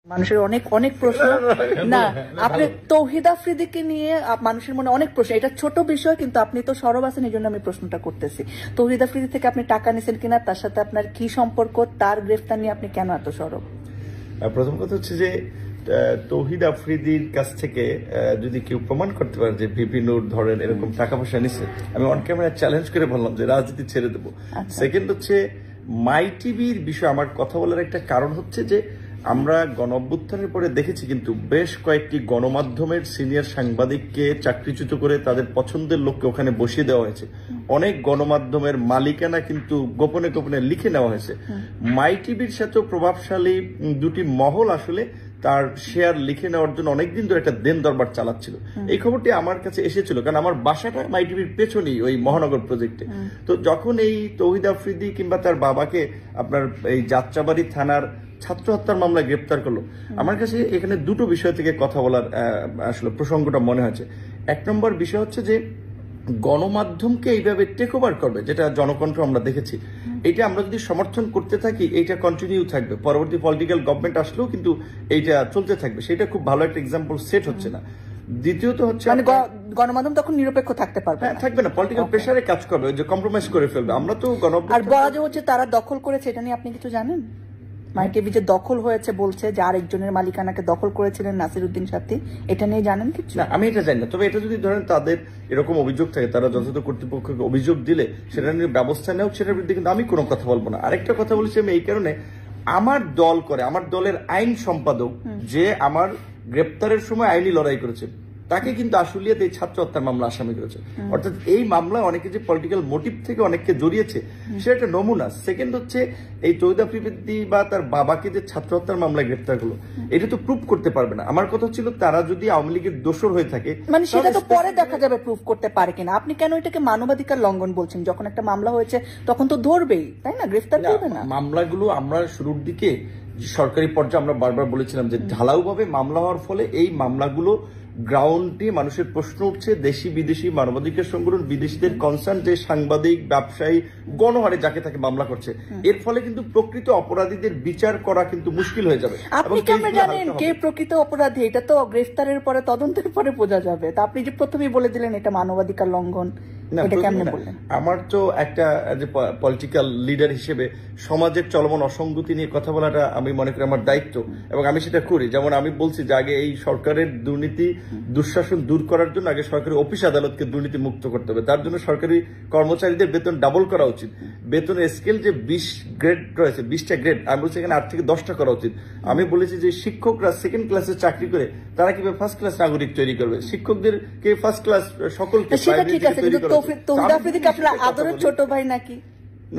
মানুষের অনেক অনেক প্রশ্ন না আপনি তৌহিদ আফ্রিদিকে নিয়ে মানুষের মনে অনেক প্রশ্ন, এটা ছোট বিষয় কিন্তু আপনি তো সরব আছেন এই জন্য আমি প্রশ্নটা করতেছি। তৌহিদ আফ্রিদি থেকে আপনি টাকা নিছেন কিনা, তার সাথে আপনার কি সম্পর্ক, তার গ্রেফতার নিয়ে আপনি কেন এত সরব? প্রথম কথা হচ্ছে যে তৌহিদ আফ্রিদির কাছ থেকে যদি কেউ প্রমাণ করতে পারে যে ভিপি নূর ধরেন এরকম টাকা পয়সা নিচ্ছে, আমি অন ক্যামেরা চ্যালেঞ্জ করে বললাম যে রাজনীতি ছেড়ে দেবো। সেকেন্ড হচ্ছে মাই টিভির বিষয়ে আমার কথা বলার একটা কারণ হচ্ছে যে আমরা গণ অভ্যুত্থানের পরে দেখেছি কিন্তু বেশ কয়েকটি গণমাধ্যমের সিনিয়র সাংবাদিককে চাকরিচ্যুত করে তাদের পছন্দের লোককে ওখানে বসিয়ে দেওয়া হয়েছে। অনেক গণমাধ্যমের মালিকানা কিন্তু গোপনে গোপনে লিখে নেওয়া হয়েছে। মাই টিভির সাথেও প্রভাবশালী দুটি মহল আসলে তার শেয়ার লিখে নেওয়ার জন্য অনেকদিন ধরে একটা দেন দরবার চালাচ্ছিল। এই খবরটি আমার কাছে এসেছিল কারণ আমার বাসাটা মাই টিভির পেছনেই ওই মহানগর প্রজেক্টে। তো যখন এই তৌহিদ আফ্রিদি কিংবা তার বাবাকে আপনার এই যাত্রাবাড়ি থানার ছাত্র হত্যার মামলায় গ্রেপ্তার করলো, আমার কাছে এখানে দুটো বিষয় থেকে কথা বলার আসলে প্রসঙ্গটা মনে হয়েছে। এক নম্বর বিষয় হচ্ছে যে গণমাধ্যমকে এইভাবে টেক ওভার করবে, যেটা জনকণ্ঠ আমরা দেখেছি, এটা আমরা যদি সমর্থন করতে থাকি এইটা কন্টিনিউ থাকবে, পরবর্তী পলিটিক্যাল গভর্নমেন্ট আসলেও কিন্তু এইটা চলতে থাকবে। সেটা খুব ভালো একটা এক্সাম্পল সেট হচ্ছে না। দ্বিতীয়ত হচ্ছে গণমাধ্যম তখন নিরপেক্ষ থাকতে পারবে না, থাকবে না, পলিটিক্যাল প্রেসারে কাজ করবে, যে কম্প্রোমাইজ করে ফেলবে। আমরা তো আর বলা যে হচ্ছে তারা দখল করেছে, এটা নিয়ে আপনি কিছু জানেন? মাই টিভি যে দখল হয়েছে বলছে যে আরেকজনের মালিকানাকে দখল করেছিলেন নাসির উদ্দিন সাথী, এটা নিয়ে জানেন কিছু? না, আমি এটা জানি না। তবে এটা যদি ধরেন তাদের এরকম অভিযোগ থাকে, তারা যথাযথ কর্তৃপক্ষকে অভিযোগ দিলে সেটা নিয়ে ব্যবস্থা নেও, সেটার বিরুদ্ধে কিন্তু আমি কোনো কথা বলবো না। আরেকটা কথা বলেছি আমি এই কারণে, আমার দল করে, আমার দলের আইন সম্পাদক যে আমার গ্রেপ্তারের সময় আইনি লড়াই করেছে, তাকে কিন্তু আশুলিয়াতে এই ছাত্র হত্যার মামলা আসামি করেছে। অর্থাৎ এই মামলায় অনেকে যে পলিটিক্যাল মোটিভ থেকে অনেককে জড়িয়েছে সেটা একটা নমুনা। সেকেন্ড হচ্ছে এই তৌহিদ আফ্রিদি বা তার বাবাকে যে ছাত্র হত্যার মামলায় গ্রেপ্তার করলো, এটা তো প্রুফ করতে পারবে না। আমার কথা ছিল তারা যদি আওয়ামী লীগের দোষর হয়ে থাকে, মানে সেটা তো পরে দেখা যাবে প্রুফ করতে পারে কিনা। আপনি কেন এটাকে মানবাধিকার লঙ্ঘন বলছেন? যখন একটা মামলা হয়েছে তখন তো ধরবেই, তাই না? গ্রেফতার করবে না। মামলাগুলো আমরা শুরুর দিকে সরকারি পর্যায়ে আমরা বারবার বলেছিলাম যে ঢালাওভাবে মামলা হওয়ার ফলে এই মামলাগুলো গ্রাউন্ডে মানুষের প্রশ্ন উঠছে, দেশি বিদেশি মানবাধিকার সংগঠন, বিদেশিদের কনসার্ন যে সাংবাদিক, ব্যবসায়ী, গণহারে যাকে তাকে মামলা করছে, এর ফলে কিন্তু প্রকৃত অপরাধীদের বিচার করা কিন্তু মুশকিল হয়ে যাবে। আপনি কেমন জানেন কে প্রকৃত অপরাধী? এটা তো গ্রেফতারের পরে, তদন্তের পরে বোঝা যাবে। তা আপনি যে প্রথমেই বলে দিলেন এটা মানবাধিকার লঙ্ঘন, এটা কেমনে বললেন? আমার তো একটা পলিটিক্যাল লিডার হিসেবে সমাজের চলমান অসঙ্গতি নিয়ে কথা বলাটা আমি মনে করি আমার দায়িত্ব, এবং আমি সেটা করি। যেমন আমি বলছি যে আগে এই সরকারের দুর্নীতি দুঃশাসন দূর করার জন্য আগে সরকারি অফিস আদালতকে দুর্নীতি মুক্ত করতে হবে। তার জন্য সরকারি কর্মচারীদের বেতন ডাবল করা উচিত। বেতনের স্কেল যে 20 গ্রেড রয়েছে, 20টা গ্রেড, আমি বলছি এখানে 8 থেকে 10টা করা উচিত। আমি বলেছি যে শিক্ষকরা সেকেন্ড ক্লাসে চাকরি করে তারা কিভাবে ফার্স্ট ক্লাস নাগরিক তৈরি করবে, শিক্ষকদেরকে ফার্স্ট ক্লাস সকলকে তৈরি করবে। তৌহিদ আফ্রিদিকে আপনার আদরের ছোট ভাই নাকি?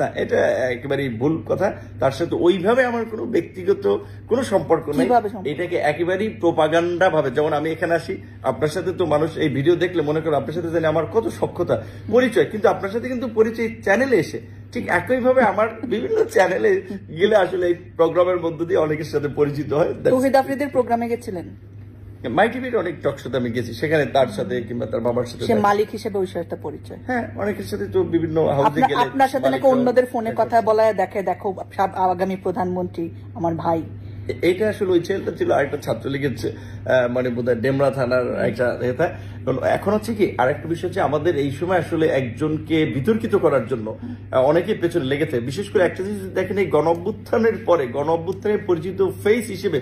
না, এটা একেবারেই ভুল কথা। তার সাথে ওইভাবে আমার কোনো ব্যক্তিগত কোনো সম্পর্ক নেই। এটাকে একেবারেই প্রোপাগান্ডা ভাবে, যেমন আমি এখানে আসি আপনার সাথে, তো মানুষ এই ভিডিও দেখলে মনে করো আপনার সাথে জানি আমার কত সখ্যতা পরিচয়, কিন্তু আপনার সাথে কিন্তু পরিচয় চ্যানেলে এসে। ঠিক একইভাবে আমার বিভিন্ন চ্যানেলে গেলে আসলে এই প্রোগ্রামের মধ্য দিয়ে অনেকের সাথে পরিচিত হয়। তৌহিদ আফ্রিদির প্রোগ্রামে গেছিলেন? মাই টিভির অনেক টক শোতে আমি গেছি, সেখানে তার সাথে কিংবা তার বাবার সাথে মালিক হিসেবে ওই সাথে পরিচয়। হ্যাঁ, অনেকের সাথে তো বিভিন্ন হাউসে গেলে। আপনার সাথে নাকি অন্যদের ফোনে কথা বলা, দেখো আগামী প্রধানমন্ত্রী আমার ভাই। এইটা আসলে ওই ছেলেটা ছিল আরেকটা ছাত্রলীগের, মানে বোধহয় ডেমরা থানার একটা নেতা। এখন হচ্ছে কি আরেকটা বিষয় হচ্ছে আমাদের এই সময় আসলে একজনকে বিতর্কিত করার জন্য অনেকেই পেছনে লেগেছে। বিশেষ করে একটা জিনিস দেখেন, এই গণ অভ্যুত্থানের পরে গণ অভ্যুত্থানের পরিচিত ফেস হিসেবে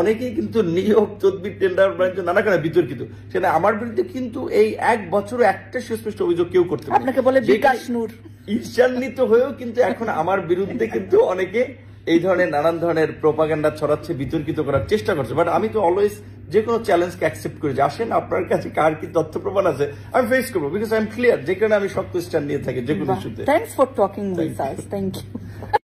অনেকেই কিন্তু নিয়োগ, তদবির, টেন্ডার নানা কারণে বিতর্কিত। সেটা আমার বিরুদ্ধে কিন্তু এই 1 বছর একটা সুস্পষ্ট অভিযোগ কেউ করতে পারে। আপনাকে বলে বিকাশ নূর ঈর্ষান্বিত হয়েও কিন্তু এখন আমার বিরুদ্ধে কিন্তু অনেকে এই ধরনের নানান ধরনের প্রোপাগান্ডা ছড়াচ্ছে, বিতর্কিত করার চেষ্টা করছে। বাট আমি তো অলওয়েজ যে কোনো চ্যালেঞ্জকে অ্যাকসেপ্ট করি, যে আসেন আপনার কাছে কার কি তথ্য প্রমাণ আছে আমি ফেস করবো, বিকজ আই এম ক্লিয়ার, যে কারণে আমি শক্ত স্ট্যান্ড নিয়ে থাকি যে কোনো ইস্যুতে। Thanks for talking with us. Thank you.